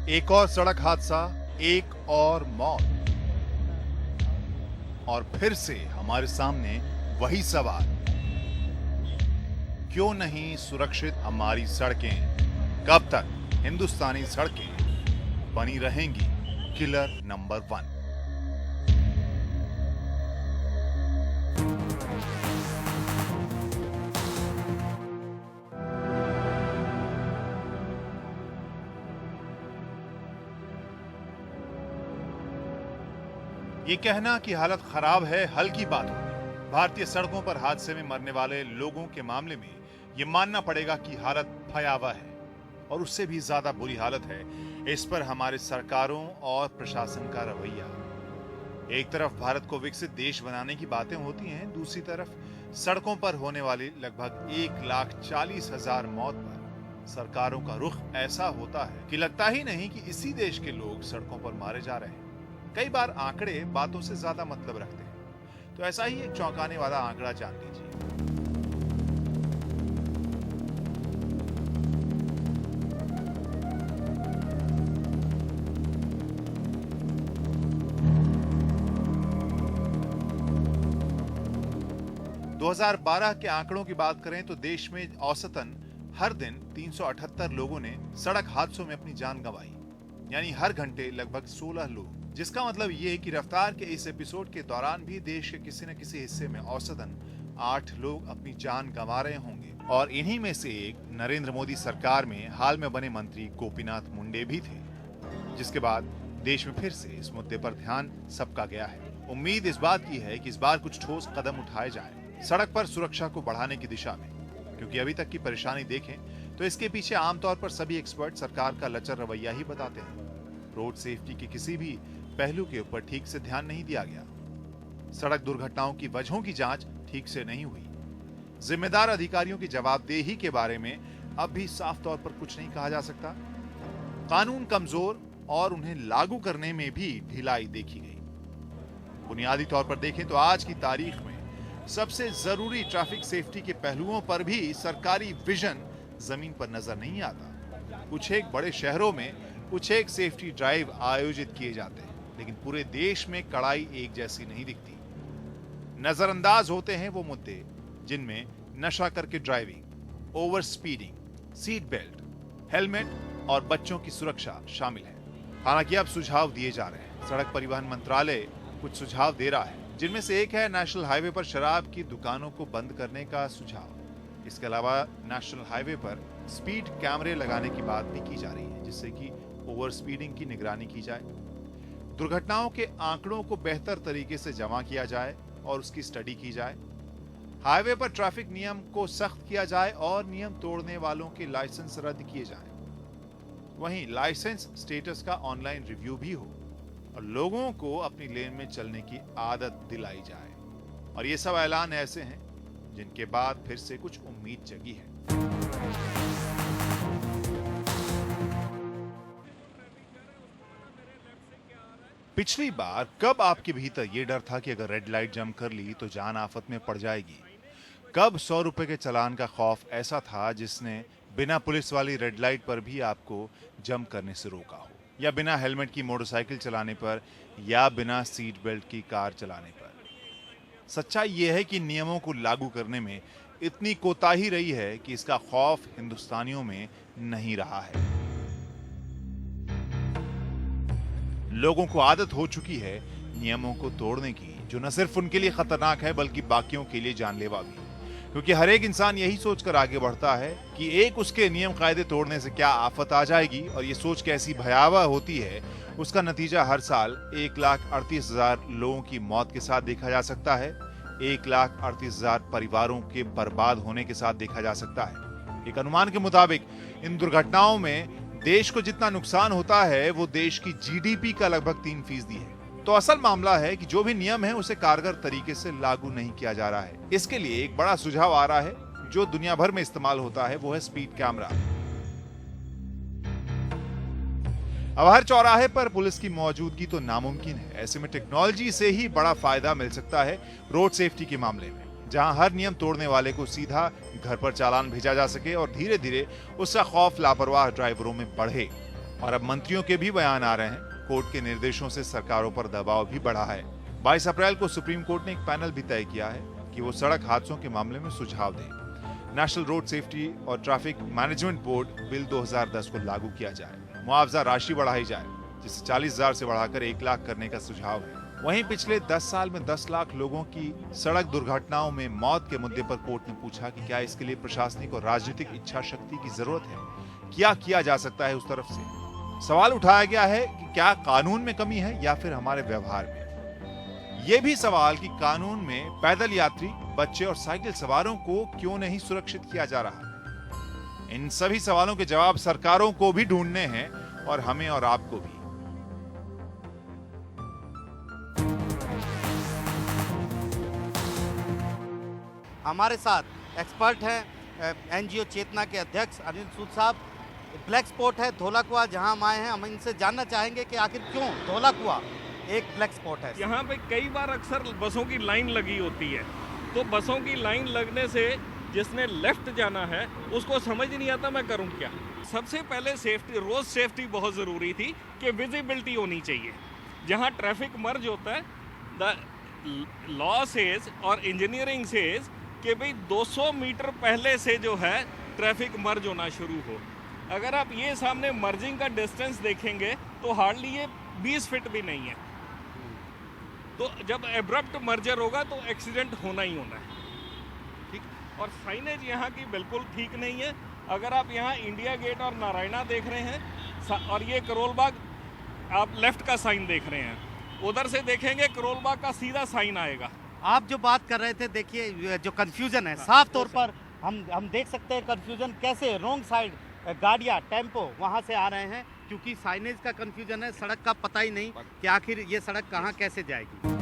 एक और सड़क हादसा, एक और मौत, और फिर से हमारे सामने वही सवाल, क्यों नहीं सुरक्षित हमारी सड़कें? कब तक हिंदुस्तानी सड़कें बनी रहेंगी किलर नंबर 1? ये कहना कि हालत खराब है हल्की बात होगी। भारतीय सड़कों पर हादसे में मरने वाले लोगों के मामले में ये मानना पड़ेगा कि हालत भयावह है, और उससे भी ज्यादा बुरी हालत है इस पर हमारे सरकारों और प्रशासन का रवैया। एक तरफ भारत को विकसित देश बनाने की बातें होती हैं, दूसरी तरफ सड़कों पर होने वाली लगभग 1,40,000 मौत पर सरकारों का रुख ऐसा होता है कि लगता ही नहीं कि इसी देश के लोग सड़कों पर मारे जा रहे हैं। कई बार आंकड़े बातों से ज्यादा मतलब रखते हैं, तो ऐसा ही एक चौंकाने वाला आंकड़ा जान लीजिए। दो 2012 के आंकड़ों की बात करें तो देश में औसतन हर दिन 378 लोगों ने सड़क हादसों में अपनी जान गंवाई, यानी हर घंटे लगभग 16 लोग। जिसका मतलब ये है कि रफ्तार के इस एपिसोड के दौरान भी देश के किसी न किसी हिस्से में औसतन 8 लोग अपनी जान गंवा रहे होंगे, और इन्हीं में से एक नरेंद्र मोदी सरकार में हाल में बने मंत्री गोपीनाथ मुंडे भी थे, जिसके बाद देश में फिर से इस मुद्दे पर ध्यान सबका गया है। उम्मीद इस बात की है कि इस बार कुछ ठोस कदम उठाए जाए सड़क पर सुरक्षा को बढ़ाने की दिशा में, क्योंकि अभी तक की परेशानी देखें तो इसके पीछे आमतौर पर सभी एक्सपर्ट सरकार का लचर रवैया ही बताते हैं। रोड सेफ्टी के किसी भी पहलू के ऊपर ठीक से ध्यान नहीं दिया गया, सड़क दुर्घटनाओं की वजहों की जांच ठीक से नहीं हुई, जिम्मेदार अधिकारियों की जवाबदेही के बारे में अब भी साफ तौर पर कुछ नहीं कहा जा सकता, कानून कमजोर और उन्हें लागू करने में भी ढिलाई देखी गई। बुनियादी तौर पर देखें तो आज की तारीख में सबसे जरूरी ट्रैफिक सेफ्टी के पहलुओं पर भी सरकारी विजन जमीन पर नजर नहीं आता। कुछ एक बड़े शहरों में कुछ एक सेफ्टी ड्राइव आयोजित किए जाते हैं, लेकिन पूरे देश में कड़ाई एक जैसी नहीं दिखती। नजरअंदाज होते हैं वो मुद्दे जिनमें नशा करके driving, over speeding, seat belt, helmet और बच्चों की सुरक्षा शामिल है। हालांकि अब सुझाव दिए जा रहे हैं। सड़क परिवहन मंत्रालय कुछ सुझाव दे रहा है, जिनमें से एक है नेशनल हाईवे पर शराब की दुकानों को बंद करने का सुझाव। इसके अलावा नेशनल हाईवे पर स्पीड कैमरे लगाने की बात भी की जा रही है, जिससे कि ओवर स्पीडिंग की निगरानी की जाए, दुर्घटनाओं के आंकड़ों को बेहतर तरीके से जमा किया जाए और उसकी स्टडी की जाए, हाईवे पर ट्रैफिक नियम को सख्त किया जाए और नियम तोड़ने वालों के लाइसेंस रद्द किए जाएं। वहीं लाइसेंस स्टेटस का ऑनलाइन रिव्यू भी हो और लोगों को अपनी लेन में चलने की आदत दिलाई जाए। और ये सब ऐलान ऐसे हैं जिनके बाद फिर से कुछ उम्मीद जगी है। पिछली बार कब आपके भीतर यह डर था कि अगर रेड लाइट जंप कर ली तो जान आफत में पड़ जाएगी? कब 100 रुपए के चालान का खौफ ऐसा था जिसने बिना पुलिस वाली रेड लाइट पर भी आपको जंप करने से रोका हो, या बिना हेलमेट की मोटरसाइकिल चलाने पर, या बिना सीट बेल्ट की कार चलाने पर? सच्चाई यह है कि नियमों को लागू करने में इतनी कोताही रही है कि इसका खौफ हिंदुस्तानियों में नहीं रहा है। लोगों को आदत हो चुकी है नियमों को तोड़ने की, जो न सिर्फ उनके लिए खतरनाक है बल्कि बाकियों के लिए जानलेवा भी, क्योंकि हर एक इंसान यही सोचकर आगे बढ़ता है कि एक उसके नियम कायदे तोड़ने से क्या आफत आ जाएगी, और ये सोच कैसी भयावह होती है उसका नतीजा हर साल 1,38,000 लोगों की मौत के साथ देखा जा सकता है, 1,38,000 परिवारों के बर्बाद होने के साथ देखा जा सकता है। एक अनुमान के मुताबिक इन दुर्घटनाओं में देश को जितना नुकसान होता है वो देश की जीडीपी का लगभग 3% है। तो असल मामला है कि जो भी नियम है उसे कारगर तरीके से लागू नहीं किया जा रहा है। इसके लिए एक बड़ा सुझाव आ रहा है जो दुनिया भर में इस्तेमाल होता है, वो है स्पीड कैमरा। अब हर चौराहे पर पुलिस की मौजूदगी तो नामुमकिन है। ऐसे में टेक्नोलॉजी से ही बड़ा फायदा मिल सकता है रोड सेफ्टी के मामले में, जहां हर नियम तोड़ने वाले को सीधा घर पर चालान भेजा जा सके और धीरे धीरे उसका खौफ लापरवाह ड्राइवरों में बढ़े। और अब मंत्रियों के भी बयान आ रहे हैं। कोर्ट के निर्देशों से सरकारों पर दबाव भी बढ़ा है। 22 अप्रैल को सुप्रीम कोर्ट ने एक पैनल भी तय किया है कि वो सड़क हादसों के मामले में सुझाव दे। नेशनल रोड सेफ्टी और ट्रैफिक मैनेजमेंट बोर्ड बिल 2010 को लागू किया जाए। मुआवजा राशि बढ़ाई जाए, जिसे 40,000 से बढ़ाकर 1 लाख करने का सुझाव है। वहीं पिछले 10 साल में 10 लाख लोगों की सड़क दुर्घटनाओं में मौत के मुद्दे पर कोर्ट ने पूछा कि क्या इसके लिए प्रशासनिक और राजनीतिक इच्छा शक्ति की जरूरत है, क्या किया जा सकता है उस तरफ से। सवाल उठाया गया है कि क्या कानून में कमी है या फिर हमारे व्यवहार में। यह भी सवाल कि कानून में पैदल यात्री, बच्चे और साइकिल सवारों को क्यों नहीं सुरक्षित किया जा रहा है। इन सभी सवालों के जवाब सरकारों को भी ढूंढने हैं और हमें और आपको भी। हमारे साथ एक्सपर्ट हैं एनजीओ चेतना के अध्यक्ष अनिल सूद साहब। ब्लैक स्पॉट है धौलाकुआं जहां हम आए हैं। हम इनसे जानना चाहेंगे कि आखिर क्यों धौलाकुआं एक ब्लैक स्पॉट है। यहाँ पे कई बार अक्सर बसों की लाइन लगी होती है, तो बसों की लाइन लगने से जिसने लेफ्ट जाना है उसको समझ नहीं आता मैं करूँ क्या। सबसे पहले सेफ्टी, रोड सेफ्टी बहुत ज़रूरी थी कि विजिबिलिटी होनी चाहिए। जहाँ ट्रैफिक मर्ज होता है, द लॉ सेज और इंजीनियरिंग सेज कि भाई 200 मीटर पहले से जो है ट्रैफिक मर्ज होना शुरू हो। अगर आप ये सामने मर्जिंग का डिस्टेंस देखेंगे तो हार्डली ये 20 फीट भी नहीं है। तो जब एब्रप्ट मर्जर होगा तो एक्सीडेंट होना ही होना है। ठीक। और साइनेज यहाँ की बिल्कुल ठीक नहीं है। अगर आप यहाँ इंडिया गेट और नारायणा देख रहे हैं और ये करोल बाग आप लेफ्ट का साइन देख रहे हैं, उधर से देखेंगे करोल बाग का सीधा साइन आएगा। आप जो बात कर रहे थे, देखिए जो कंफ्यूजन है साफ तौर पर हम देख सकते हैं कंफ्यूजन कैसे। रोंग साइड गाड़ियाँ, टेम्पो वहाँ से आ रहे हैं क्योंकि साइनेज का कंफ्यूजन है। सड़क का पता ही नहीं कि आखिर ये सड़क कहाँ कैसे जाएगी।